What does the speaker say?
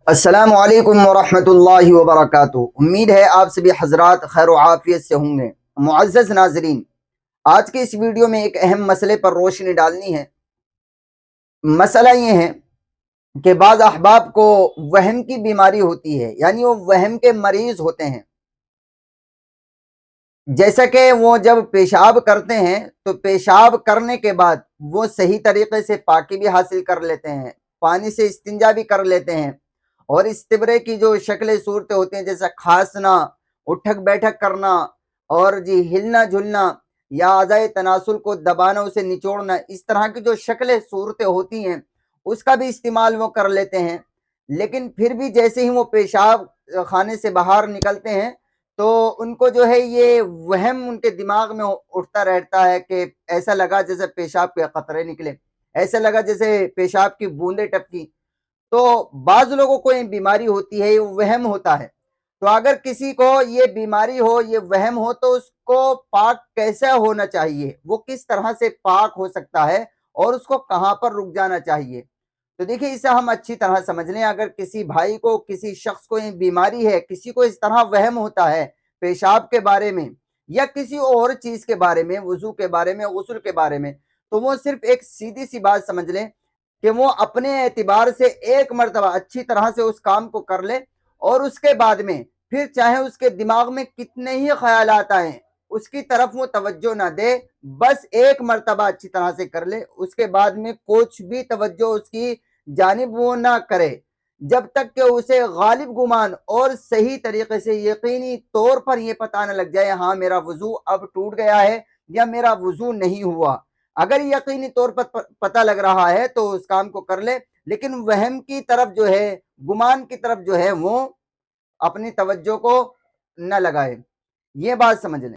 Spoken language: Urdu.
السلام علیکم ورحمۃ اللہ وبرکاتہ۔ امید ہے آپ سبھی حضرات خیر و عافیت سے ہوں گے۔ معزز ناظرین، آج کے اس ویڈیو میں ایک اہم مسئلے پر روشنی ڈالنی ہے۔ مسئلہ یہ ہے کہ بعض احباب کو وہم کی بیماری ہوتی ہے، یعنی وہ وہم کے مریض ہوتے ہیں۔ جیسا کہ وہ جب پیشاب کرتے ہیں تو پیشاب کرنے کے بعد وہ صحیح طریقے سے پاکی بھی حاصل کر لیتے ہیں، پانی سے استنجا بھی کر لیتے ہیں، اور استبرے کی جو شکلیں صورتیں ہوتی ہیں جیسا کھانسنا، اٹھک بیٹھک کرنا، اور ہلنا جھلنا یا اعضائے تناسل کو دبانا، اسے نچوڑنا، اس طرح کی جو شکلیں صورتیں ہوتی ہیں اس کا بھی استعمال وہ کر لیتے ہیں۔ لیکن پھر بھی جیسے ہی وہ پیشاب خانے سے باہر نکلتے ہیں تو ان کو جو ہے یہ وہم ان کے دماغ میں اٹھتا رہتا ہے کہ ایسا لگا جیسے پیشاب کے قطرے نکلے، ایسا لگا جیسے پیشاب کی بوندیں ٹپکی۔ تو بعض لوگوں کو یہ بیماری ہوتی ہے، یہ وہم ہوتا ہے۔ تو اگر کسی کو یہ بیماری ہو، یہ وہم ہو، تو اس کو پاک کیسا ہونا چاہیے، وہ کس طرح سے پاک ہو سکتا ہے، اور اس کو کہاں پر رک جانا چاہیے؟ تو دیکھیں، اسے ہم اچھی طرح سمجھ لیں۔ اگر کسی بھائی کو، کسی شخص کو یہ بیماری ہے، کسی کو اس طرح وہم ہوتا ہے پیشاب کے بارے میں یا کسی اور چیز کے بارے میں، وضو کے بارے میں، غسل کے بارے میں، تو وہ صرف ایک سیدھی سی بات سمجھ لیں کہ وہ اپنے اعتبار سے ایک مرتبہ اچھی طرح سے اس کام کو کر لے، اور اس کے بعد میں پھر چاہے اس کے دماغ میں کتنے ہی خیالات آئیں، اس کی طرف وہ توجہ نہ دے، بس ایک مرتبہ اچھی طرح سے کر لے، اس کے بعد میں کچھ بھی توجہ اس کی جانب وہ نہ کرے، جب تک کہ اسے غالب گمان اور صحیح طریقے سے یقینی طور پر یہ پتہ نہ لگ جائے ہاں میرا وضو اب ٹوٹ گیا ہے یا میرا وضو نہیں ہوا۔ اگر یقینی طور پر پتہ لگ رہا ہے تو اس کام کو کر لے، لیکن وہم کی طرف جو ہے، گمان کی طرف جو ہے، وہ اپنی توجہ کو نہ لگائے۔ یہ بات سمجھ لیں۔